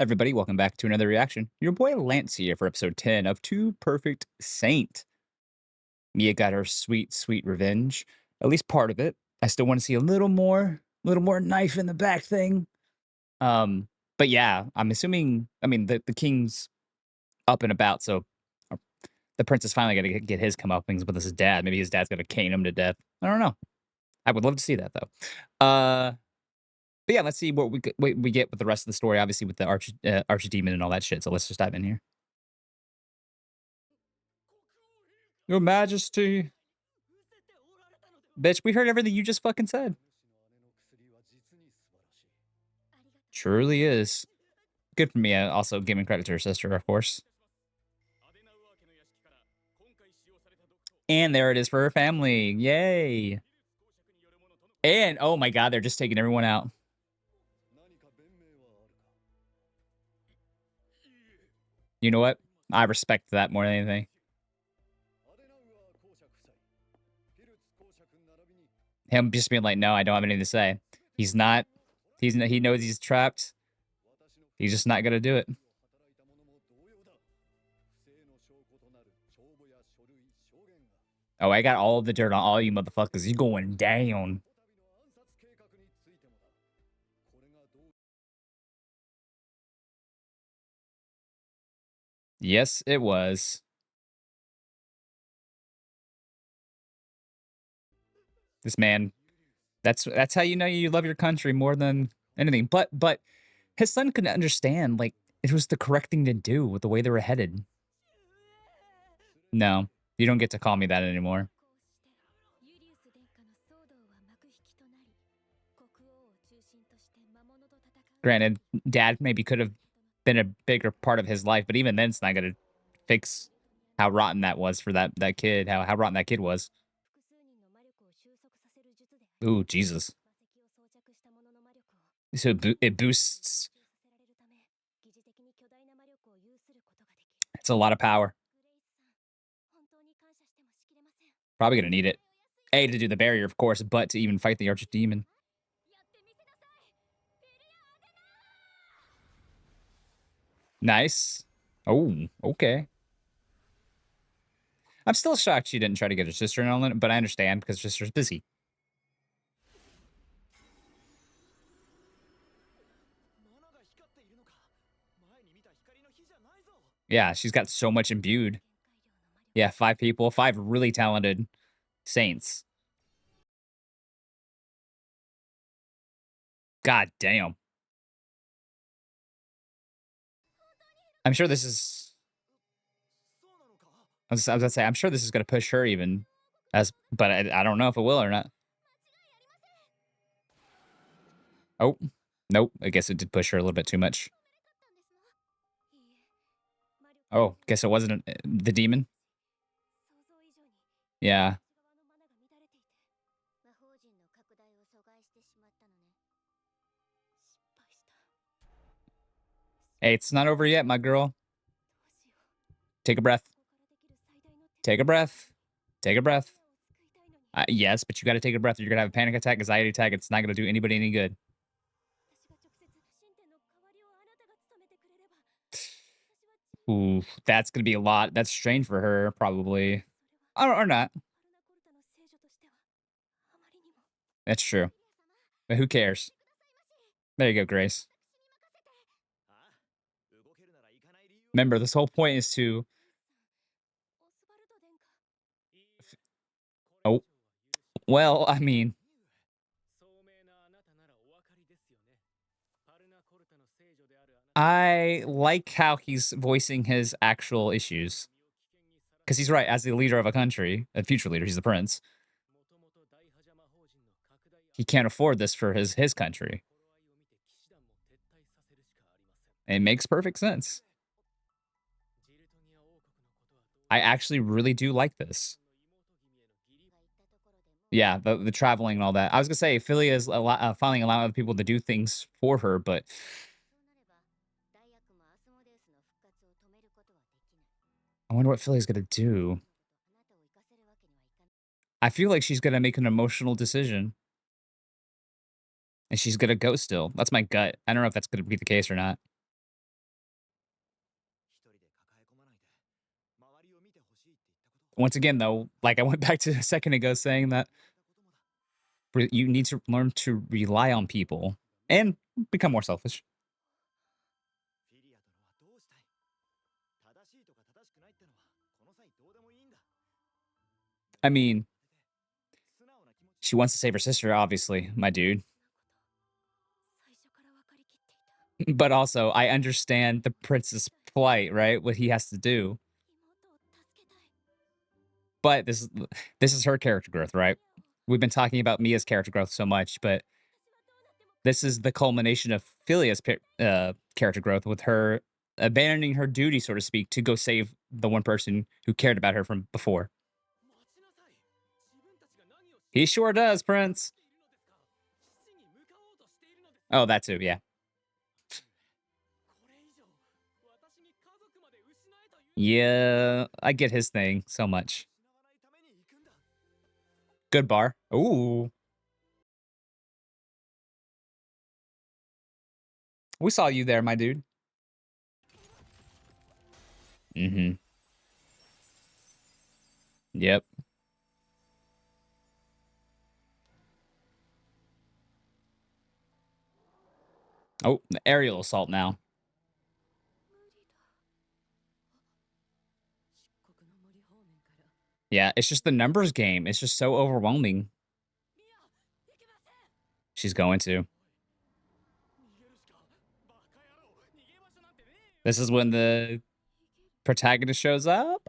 Everybody, welcome back to another reaction. Your boy Lance here for episode 10 of Two Perfect Saint. Mia got her sweet, sweet revenge. At least part of it. I still want to see a little more knife in the back thing. Um, but yeah, I'm assuming, I mean, the king's up and about, so uh, the prince is finally going to get his comeuppance with his dad. Maybe his dad's going to cane him to death. I don't know. I would love to see that, though. But yeah, let's see what we get with the rest of the story, obviously, with the archdemon and all that shit. So let's just dive in here. Your Majesty. Bitch, we heard everything you just fucking said. Truly is. Good for me. Also giving credit to her sister, of course. And there it is for her family. Yay. And oh my god, they're just taking everyone out. You know what? I respect that more than anything. Him just being like, no, I don't have anything to say. He's not. He knows he's trapped. He's just not gonna do it. Oh, I got all the dirt on all you motherfuckers. You going down. Yes, it was. This man. That's how you know you love your country more than anything. But his son couldn't understand, like, it was the correct thing to do with the way they were headed. No, you don't get to call me that anymore. Granted, dad maybe could have been a bigger part of his life, but even then, it's not gonna fix how rotten that was for that kid. How rotten that kid was. Ooh, Jesus. So it boosts. It's a lot of power. Probably gonna need it. A, to do the barrier, of course, but to even fight the archdemon. Nice. Oh, okay. I'm still shocked she didn't try to get her sister in on it, but I understand because her sister's busy. Yeah, she's got so much imbued. Yeah, 5 people, 5 really talented saints. God damn. I'm sure this is I was gonna say, I'm sure this is gonna push her even as but I don't know if it will or not. Oh, nope. I guess it did push her a little bit too much. Oh, guess it wasn't the demon? Yeah. Hey, it's not over yet, my girl. Take a breath. Take a breath. Take a breath. Yes, but you gotta take a breath. You're gonna have a panic attack, anxiety attack. It's not gonna do anybody any good. Ooh, that's gonna be a lot. That's strain for her, probably. Or not. That's true. But who cares? There you go, Grace. Remember, this whole point is to. Oh, well, I mean, I like how he's voicing his actual issues. Because he's right. As the leader of a country, a future leader, he's the prince. He can't afford this for his country. It makes perfect sense. I actually really do like this. Yeah, the traveling and all that. I was gonna say Philia is finally allowing other people to do things for her, but I wonder what Philia's gonna do. I feel like she's gonna make an emotional decision, and she's gonna go still. That's my gut. I don't know if that's gonna be the case or not. Once again, though, like I went back to a second ago saying that you need to learn to rely on people and become more selfish. I mean, she wants to save her sister, obviously, my dude. But also, I understand the prince's plight, right? What he has to do. But this is her character growth, right? We've been talking about Mia's character growth so much, but this is the culmination of Philia's character growth with her abandoning her duty, so to speak, to go save the one person who cared about her from before. He sure does, Prince. Oh, that too, yeah. Yeah, I get his thing so much. Good bar. Ooh. We saw you there, my dude. Mhm. Yep. Oh, the aerial assault now. Yeah, it's just the numbers game. It's just so overwhelming. She's going to. This is when the protagonist shows up?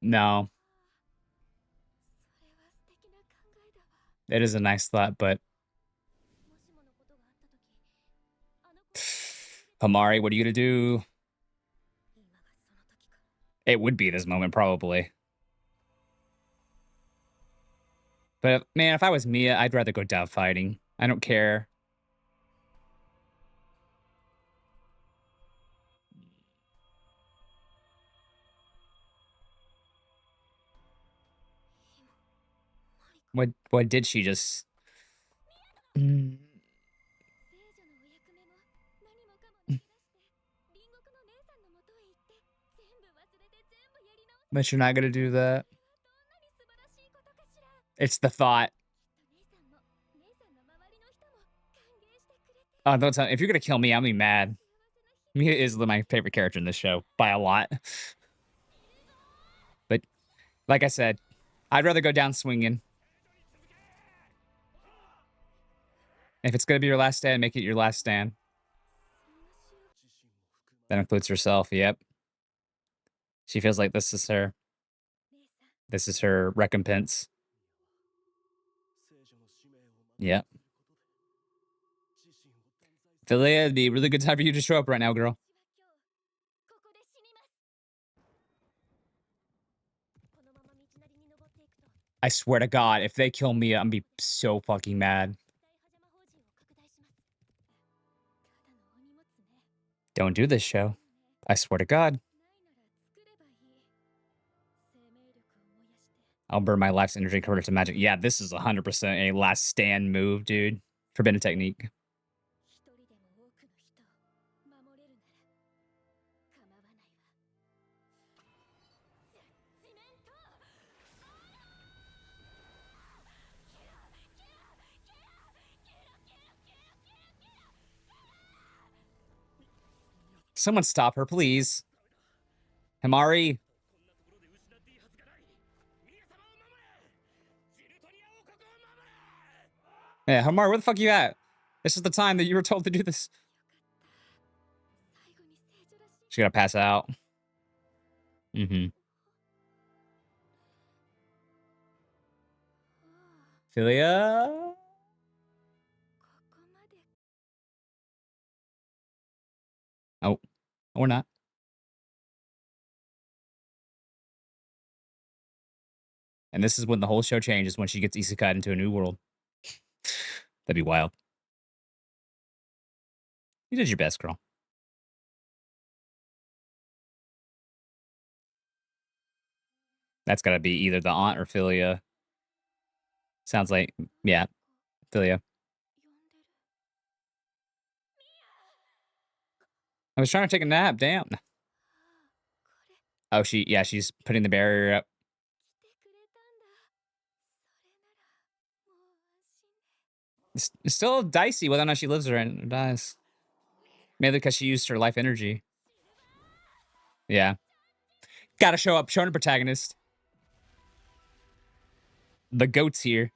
No. It is a nice thought, but Hamari, what are you gonna do? It would be this moment, probably. But man, if I was Mia, I'd rather go down fighting. I don't care. What did she just Mm. But you're not gonna do that. It's the thought. Oh, don't tell if you're gonna kill me, I'll be mad. Mia is my favorite character in this show by a lot. But like I said, I'd rather go down swinging. If it's gonna be your last stand, make it your last stand. That includes herself. Yep. She feels like this is her recompense. Yep. Philia, it'd be a really good time for you to show up right now, girl. I swear to God, if they kill Mia, I'm gonna be so fucking mad. Don't do this show. I swear to God. I'll burn my life's energy converted to magic. Yeah, this is 100% a last stand move, dude. Forbidden technique. Someone stop her, please. Himari. Yeah, Himari, where the fuck you at? This is the time that you were told to do this. She's gonna pass out. Mm-hmm. Philia? Oh, or not. And this is when the whole show changes, when she gets isekai into a new world. That'd be wild. You did your best, girl. That's gotta be either the aunt or Philia. Sounds like, yeah, Philia. I was trying to take a nap, damn. Oh, yeah, she's putting the barrier up. It's still dicey whether or not she lives or dies. Mainly because she used her life energy. Yeah. Gotta show up, showing a protagonist. The goat's here.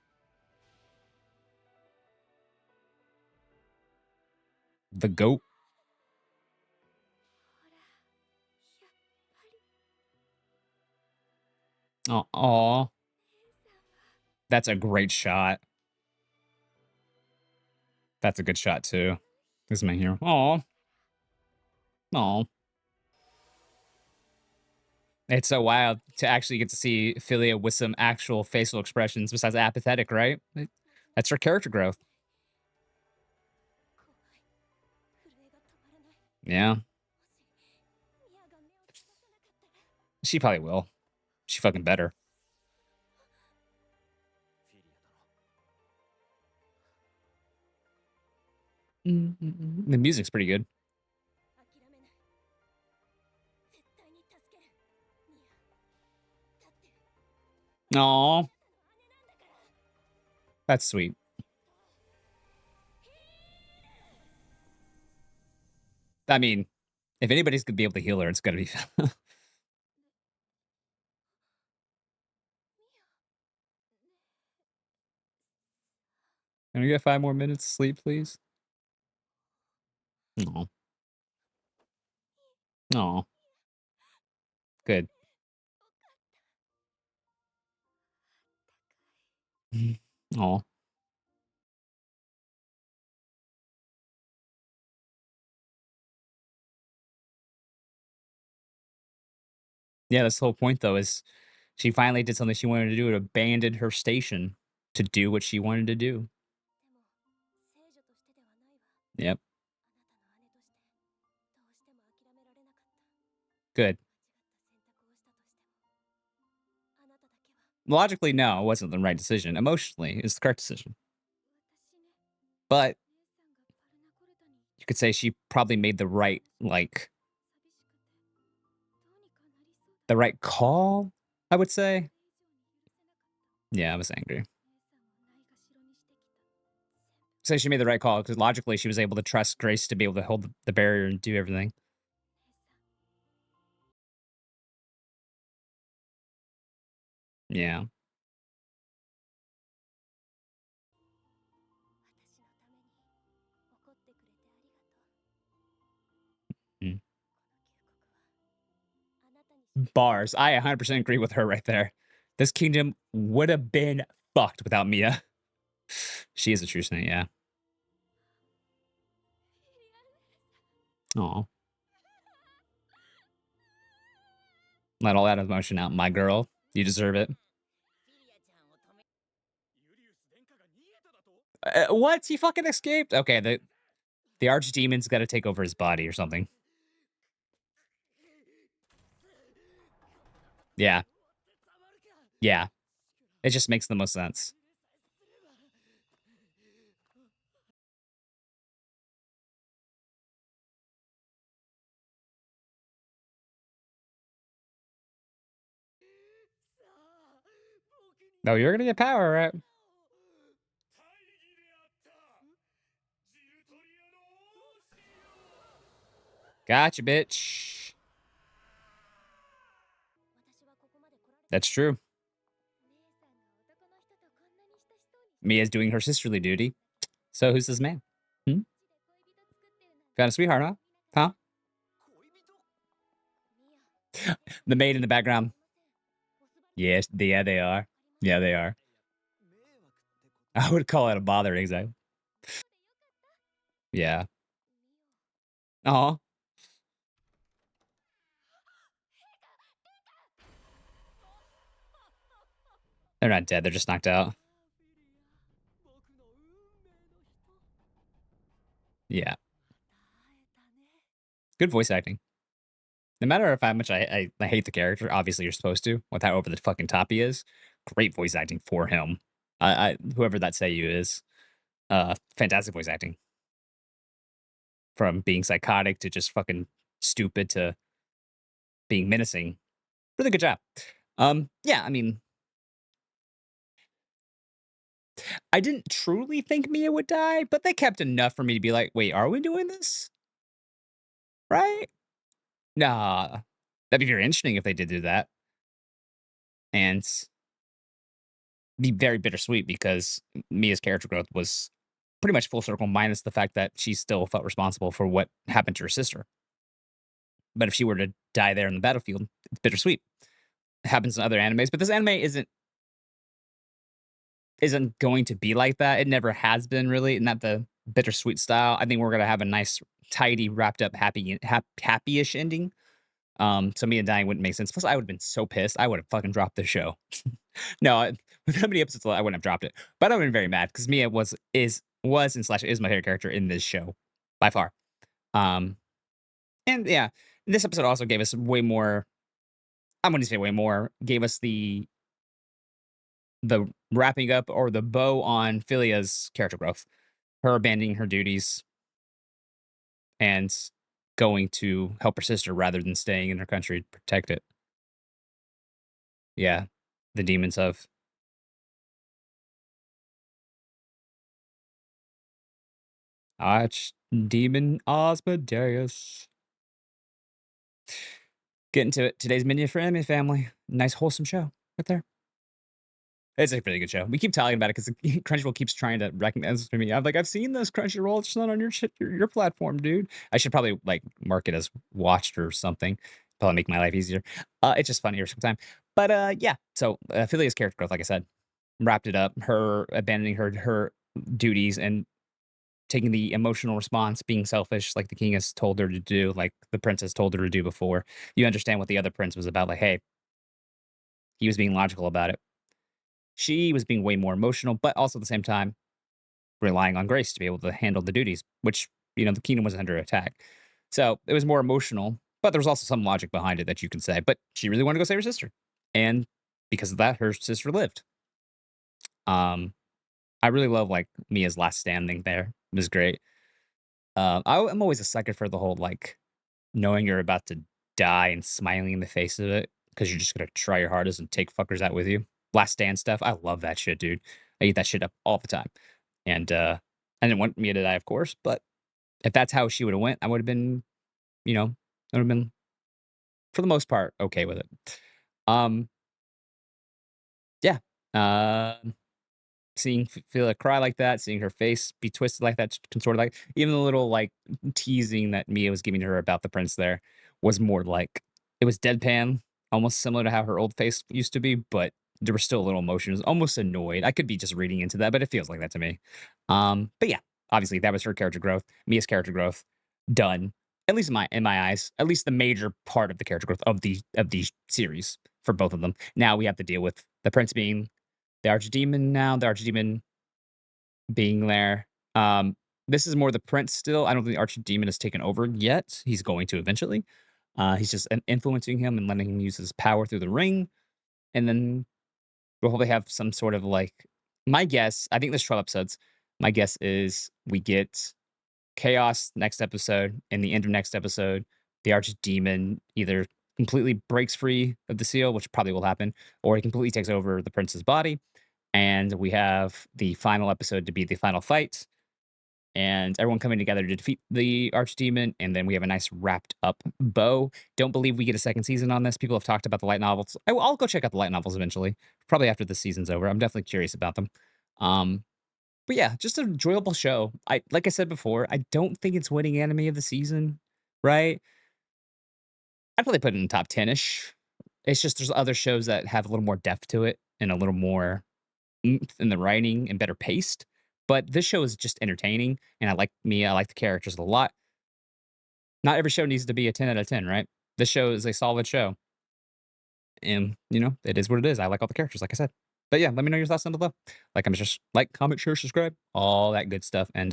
The goat. Oh, aw. That's a great shot. That's a good shot too. This is my hero. Aw. Aw. It's so wild to actually get to see Philia with some actual facial expressions besides apathetic, right? That's her character growth. Yeah. She probably will. She fucking better. The music's pretty good. Aw. That's sweet. I mean, if anybody's gonna be able to heal her, it's gonna be. Can we get 5 more minutes of sleep, please? Aw. Aw. Good. Aw. Yeah, that's the whole point, though, is she finally did something she wanted to do. It abandoned her station to do what she wanted to do. Yep. Good. Logically, no, it wasn't the right decision. Emotionally, it's the correct decision. But you could say she probably made the right, like, the right call, I would say. Yeah, I was angry. Say she made the right call because logically she was able to trust Grace to be able to hold the barrier and do everything. Yeah. Mm. Bars. I 100% agree with her right there. This kingdom would have been fucked without Mia. She is a true saint, yeah. Aw. Let all that emotion out, my girl. You deserve it. What? He fucking escaped? Okay, the archdemon's gotta take over his body or something. Yeah. Yeah. It just makes the most sense. No, you're gonna get power, right? Gotcha, bitch. That's true. Mia's doing her sisterly duty. So who's this man? Hmm? Got a sweetheart, huh? Huh? The maid in the background. Yes, yeah, they are. Yeah, they are. I would call it a bother, exactly. Yeah. Oh, they're not dead. They're just knocked out. Yeah. Good voice acting. No matter if how much I hate the character, obviously you're supposed to, with how over the fucking top he is. Great voice acting for him. I whoever that Seiyu is, fantastic voice acting. From being psychotic to just fucking stupid to being menacing. Really good job. Yeah, I mean, I didn't truly think Mia would die, but they kept enough for me to be like, "Wait, are we doing this? Right? Nah." That'd be very interesting if they did do that, and be very bittersweet because Mia's character growth was pretty much full circle, minus the fact that she still felt responsible for what happened to her sister. But if she were to die there in the battlefield, it's bittersweet. It happens in other animes, but this anime isn't going to be like that. It never has been really, not the bittersweet style. I think we're gonna have a nice, tidy, wrapped up, happy-ish ending. So Mia dying wouldn't make sense. Plus, I would have been so pissed. I would have fucking dropped the show. No, with how many episodes I wouldn't have dropped it, but I would have been very mad because Mia was and slash is my favorite character in this show by far. Um, and yeah, this episode also gave us way more. I'm going to say way more. Gave us the wrapping up or the bow on Philia's character growth, her abandoning her duties and going to help her sister rather than staying in her country to protect it. Yeah, the demons of Archdemon Asmodeus. Getting to it. Today's menu for Anime Family. Nice wholesome show right there. It's a pretty good show. We keep talking about it because Crunchyroll keeps trying to recognize it to me. I'm like, I've seen this Crunchyroll. It's just not on your platform, dude. I should probably like mark it as watched or something. Probably make my life easier. It's just funnier sometimes. But yeah. So Philia's character growth, like I said, wrapped it up. Her abandoning her duties and taking the emotional response, being selfish, like the king has told her to do, like the princess told her to do before. You understand what the other prince was about. Like, hey, he was being logical about it. She was being way more emotional, but also at the same time relying on Grace to be able to handle the duties, which, the kingdom was under attack. So it was more emotional, but there was also some logic behind it that you can say. But she really wanted to go save her sister. And because of that, her sister lived. Um, I really love like Mia's last standing there. It was great. I'm always a sucker for the whole like knowing you're about to die and smiling in the face of it because you're just gonna try your hardest and take fuckers out with you. Last stand stuff. I love that shit, dude. I eat that shit up all the time. And I didn't want Mia to die, of course, but if that's how she would have went, I would have been, I would have been for the most part okay with it. Um, yeah. Uh, seeing Phila cry like that, seeing her face be twisted like that, contorted like even the little like teasing that Mia was giving to her about the prince there was more like it was deadpan, almost similar to how her old face used to be, but there were still little emotions, almost annoyed. I could be just reading into that, but it feels like that to me. But yeah, obviously that was her character growth, Mia's character growth, done. At least in my eyes, at least the major part of the character growth of the series for both of them. Now we have to deal with the prince being the archdemon now, the archdemon being there. This is more the prince still. I don't think the archdemon has taken over yet. He's going to eventually. He's just influencing him and letting him use his power through the ring. And then we'll probably have some sort of like my guess. I think there's 12 episodes. My guess is we get chaos next episode, and the end of next episode, the archdemon either completely breaks free of the seal, which probably will happen, or he completely takes over the prince's body and we have the final episode to be the final fight and everyone coming together to defeat the archdemon, and then we have a nice wrapped up bow. Don't believe we get a second season on this. People have talked about the light novels. I'll go check out the light novels eventually, probably after the season's over. I'm definitely curious about them. um but yeah, just an enjoyable show. I like I said before, I don't think it's winning anime of the season, right? I'd probably put it in the top 10ish. It's just there's other shows that have a little more depth to it and a little more oomph in the writing and better paced. But this show is just entertaining, and I like Mia. I like the characters a lot. Not every show needs to be a 10 out of 10, right? This show is a solid show, and it is what it is. I like all the characters, like I said. But yeah, let me know your thoughts down below. Like, comment, share, subscribe, all that good stuff, and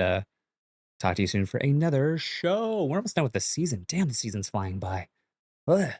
talk to you soon for another show. We're almost done with the season. Damn, the season's flying by. Ugh.